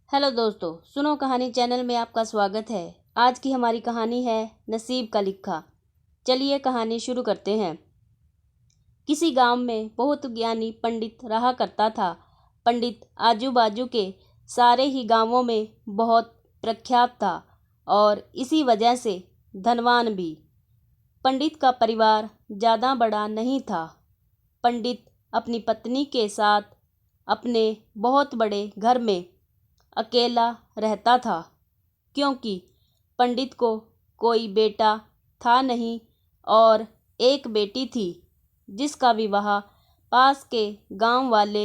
Hello दोस्तों, सुनो कहानी चैनल में आपका स्वागत है। आज की हमारी कहानी है नसीब का लिखा। चलिए कहानी शुरू करते हैं। किसी गांव में बहुत ज्ञानी पंडित रहा करता था। पंडित आजू बाजू के सारे ही गांवों में बहुत प्रख्यात था और इसी वजह से धनवान भी। पंडित का परिवार ज़्यादा बड़ा नहीं था। पंडित अपनी पत्नी के साथ अपने बहुत बड़े घर में अकेला रहता था, क्योंकि पंडित को कोई बेटा था नहीं और एक बेटी थी जिसका विवाह पास के गांव वाले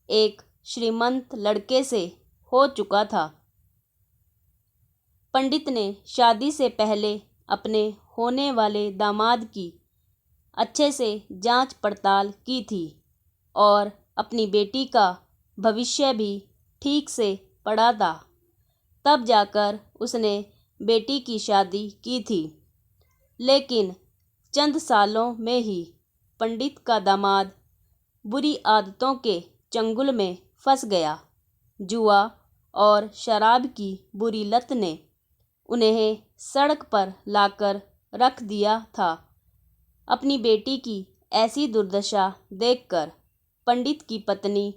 एक श्रीमंत लड़के से हो चुका था। पंडित ने शादी से पहले अपने होने वाले दामाद की अच्छे से जांच पड़ताल की थी और अपनी बेटी का भविष्य भी ठीक से पढ़ा था। तब जाकर उसने बेटी की शादी की थी। लेकिन चंद सालों में ही पंडित का दामाद बुरी आदतों के चंगुल में फंस गया। जुआ और शराब की बुरी लत ने उन्हें सड़क पर लाकर रख दिया था। अपनी बेटी की ऐसी दुर्दशा देखकर पंडित की पत्नी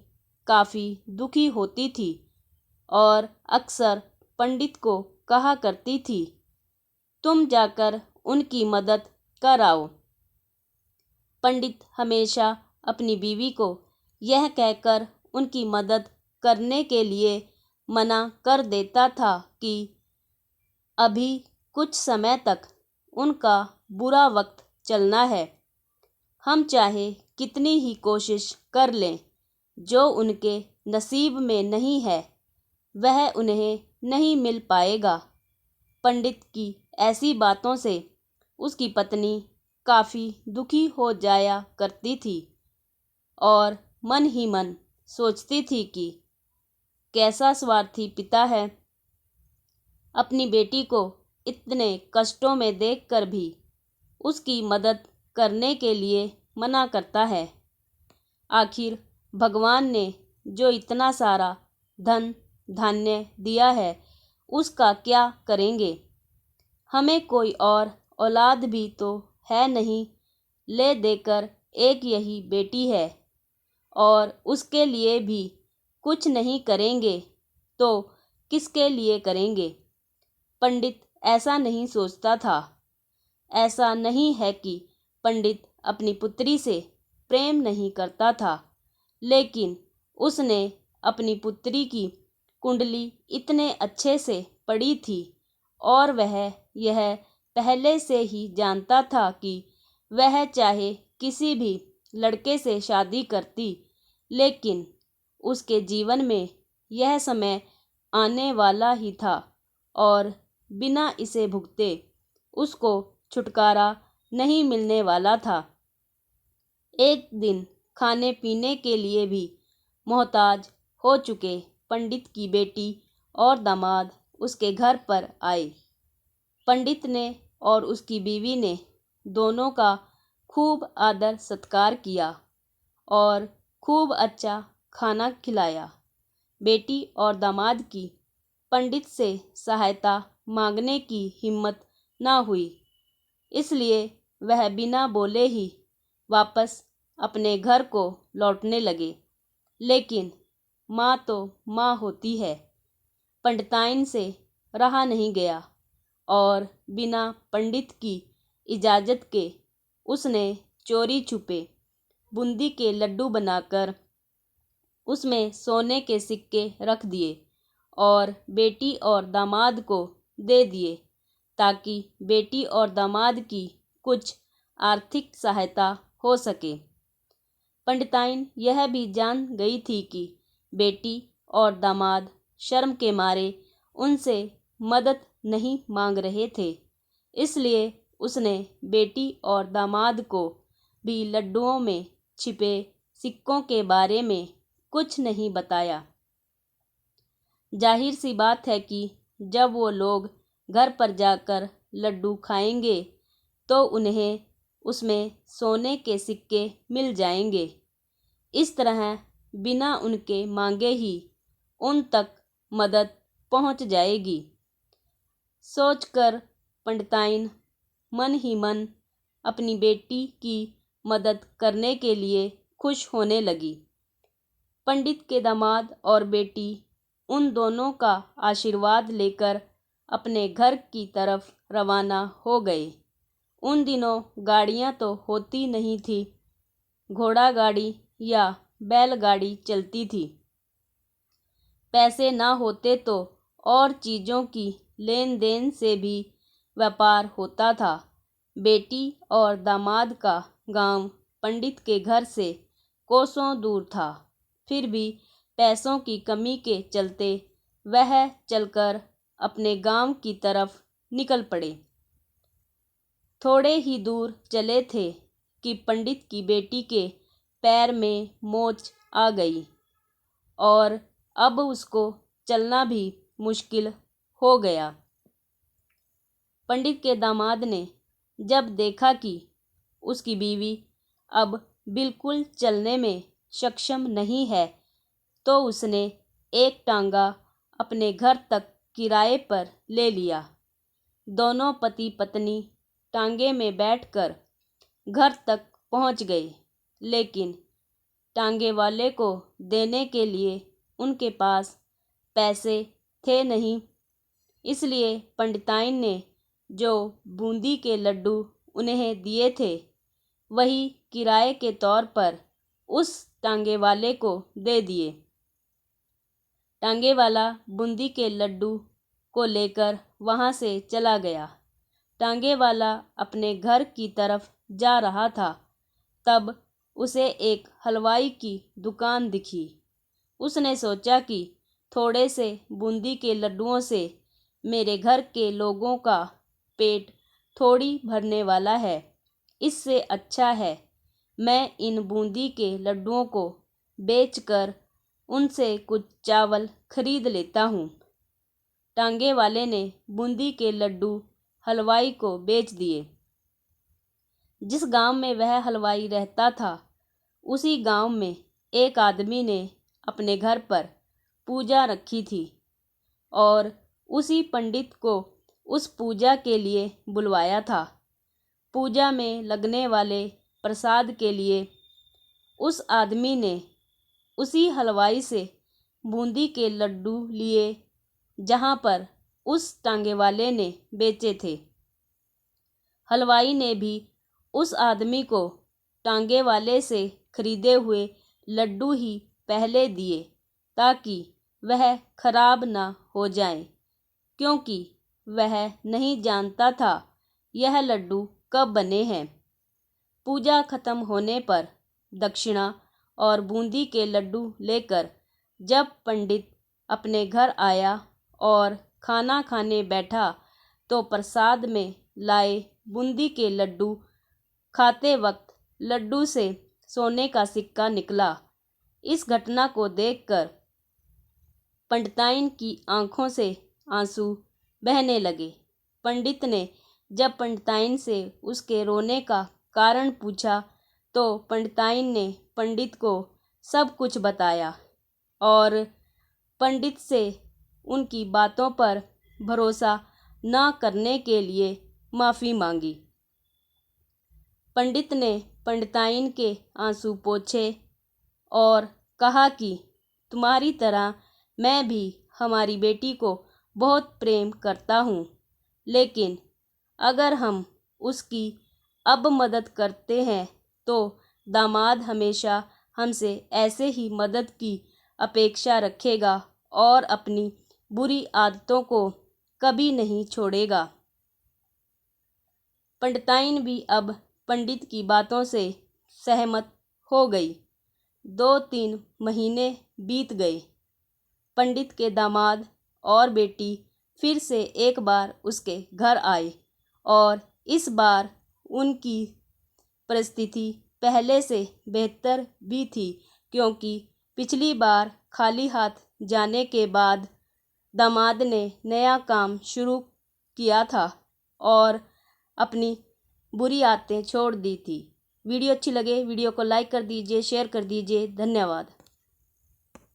काफ़ी दुखी होती थी और अक्सर पंडित को कहा करती थी, तुम जाकर उनकी मदद कर आओ। पंडित हमेशा अपनी बीवी को यह कहकर उनकी मदद करने के लिए मना कर देता था कि अभी कुछ समय तक उनका बुरा वक्त चलना है। हम चाहे कितनी ही कोशिश कर लें, जो उनके नसीब में नहीं है वह उन्हें नहीं मिल पाएगा। पंडित की ऐसी बातों से उसकी पत्नी काफ़ी दुखी हो जाया करती थी और मन ही मन सोचती थी कि कैसा स्वार्थी पिता है, अपनी बेटी को इतने कष्टों में देखकर भी उसकी मदद करने के लिए मना करता है। आखिर भगवान ने जो इतना सारा धन धान्य दिया है उसका क्या करेंगे। हमें कोई और औलाद भी तो है नहीं, ले देकर एक यही बेटी है और उसके लिए भी कुछ नहीं करेंगे तो किसके लिए करेंगे। पंडित ऐसा नहीं सोचता था। ऐसा नहीं है कि पंडित अपनी पुत्री से प्रेम नहीं करता था, लेकिन उसने अपनी पुत्री की कुंडली इतने अच्छे से पढ़ी थी और वह यह पहले से ही जानता था कि वह चाहे किसी भी लड़के से शादी करती, लेकिन उसके जीवन में यह समय आने वाला ही था और बिना इसे भुगते उसको छुटकारा नहीं मिलने वाला था। एक दिन खाने पीने के लिए भी मोहताज हो चुके पंडित की बेटी और दामाद उसके घर पर आए। पंडित ने और उसकी बीवी ने दोनों का खूब आदर सत्कार किया और खूब अच्छा खाना खिलाया। बेटी और दामाद की पंडित से सहायता मांगने की हिम्मत ना हुई, इसलिए वह बिना बोले ही वापस अपने घर को लौटने लगे। लेकिन माँ तो माँ होती है। पंडिताइन से रहा नहीं गया और बिना पंडित की इजाज़त के उसने चोरी छुपे बूंदी के लड्डू बनाकर उसमें सोने के सिक्के रख दिए और बेटी और दामाद को दे दिए, ताकि बेटी और दामाद की कुछ आर्थिक सहायता हो सके। पंडिताइन यह भी जान गई थी कि बेटी और दामाद शर्म के मारे उनसे मदद नहीं मांग रहे थे, इसलिए उसने बेटी और दामाद को भी लड्डुओं में छिपे सिक्कों के बारे में कुछ नहीं बताया। जाहिर सी बात है कि जब वो लोग घर पर जाकर लड्डू खाएंगे तो उन्हें उसमें सोने के सिक्के मिल जाएंगे। इस तरह बिना उनके मांगे ही उन तक मदद पहुंच जाएगी। सोचकर पंडिताइन मन ही मन अपनी बेटी की मदद करने के लिए खुश होने लगी। पंडित के दामाद और बेटी उन दोनों का आशीर्वाद लेकर अपने घर की तरफ रवाना हो गए। उन दिनों गाड़ियां तो होती नहीं थी, घोड़ा गाड़ी या बैलगाड़ी चलती थी। पैसे ना होते तो और चीज़ों की लेन देन से भी व्यापार होता था। बेटी और दामाद का गांव पंडित के घर से कोसों दूर था, फिर भी पैसों की कमी के चलते वह चलकर अपने गांव की तरफ निकल पड़े। थोड़े ही दूर चले थे कि पंडित की बेटी के पैर में मोच आ गई और अब उसको चलना भी मुश्किल हो गया। पंडित के दामाद ने जब देखा कि उसकी बीवी अब बिल्कुल चलने में सक्षम नहीं है, तो उसने एक टांगा अपने घर तक किराए पर ले लिया। दोनों पति पत्नी टांगे में बैठकर घर तक पहुंच गए, लेकिन टांगे वाले को देने के लिए उनके पास पैसे थे नहीं। इसलिए पंडिताइन ने जो बूंदी के लड्डू उन्हें दिए थे, वही किराए के तौर पर उस टांगे वाले को दे दिए। टांगे वाला बूंदी के लड्डू को लेकर वहां से चला गया। टांगे वाला अपने घर की तरफ जा रहा था, तब उसे एक हलवाई की दुकान दिखी। उसने सोचा कि थोड़े से बूंदी के लड्डुओं से मेरे घर के लोगों का पेट थोड़ी भरने वाला है। इससे अच्छा है मैं इन बूंदी के लड्डुओं को बेचकर उनसे कुछ चावल खरीद लेता हूँ। टांगे वाले ने बूंदी के लड्डू हलवाई को बेच दिए। जिस गांव में वह हलवाई रहता था, उसी गांव में एक आदमी ने अपने घर पर पूजा रखी थी और उसी पंडित को उस पूजा के लिए बुलवाया था। पूजा में लगने वाले प्रसाद के लिए उस आदमी ने उसी हलवाई से बूंदी के लड्डू लिए जहां पर उस टांगे वाले ने बेचे थे। हलवाई ने भी उस आदमी को टांगे वाले से खरीदे हुए लड्डू ही पहले दिए, ताकि वह खराब ना हो जाएं, क्योंकि वह नहीं जानता था यह लड्डू कब बने हैं। पूजा खत्म होने पर दक्षिणा और बूंदी के लड्डू लेकर जब पंडित अपने घर आया और खाना खाने बैठा, तो प्रसाद में लाए बूंदी के लड्डू खाते वक्त लड्डू से सोने का सिक्का निकला। इस घटना को देखकर पंडिताइन की आंखों से आंसू बहने लगे। पंडित ने जब पंडिताइन से उसके रोने का कारण पूछा, तो पंडिताइन ने पंडित को सब कुछ बताया और पंडित से उनकी बातों पर भरोसा न करने के लिए माफ़ी मांगी। पंडित ने पंडिताइन के आंसू पोंछे और कहा कि तुम्हारी तरह मैं भी हमारी बेटी को बहुत प्रेम करता हूँ, लेकिन अगर हम उसकी अब मदद करते हैं तो दामाद हमेशा हमसे ऐसे ही मदद की अपेक्षा रखेगा और अपनी बुरी आदतों को कभी नहीं छोड़ेगा। पंडिताइन भी अब पंडित की बातों से सहमत हो गई। 2-3 महीने बीत गए। पंडित के दामाद और बेटी फिर से एक बार उसके घर आए और इस बार उनकी परिस्थिति पहले से बेहतर भी थी, क्योंकि पिछली बार खाली हाथ जाने के बाद दामाद ने नया काम शुरू किया था और अपनी बुरी आदतें छोड़ दी थी। वीडियो अच्छी लगे वीडियो को लाइक कर दीजिए, शेयर कर दीजिए। धन्यवाद।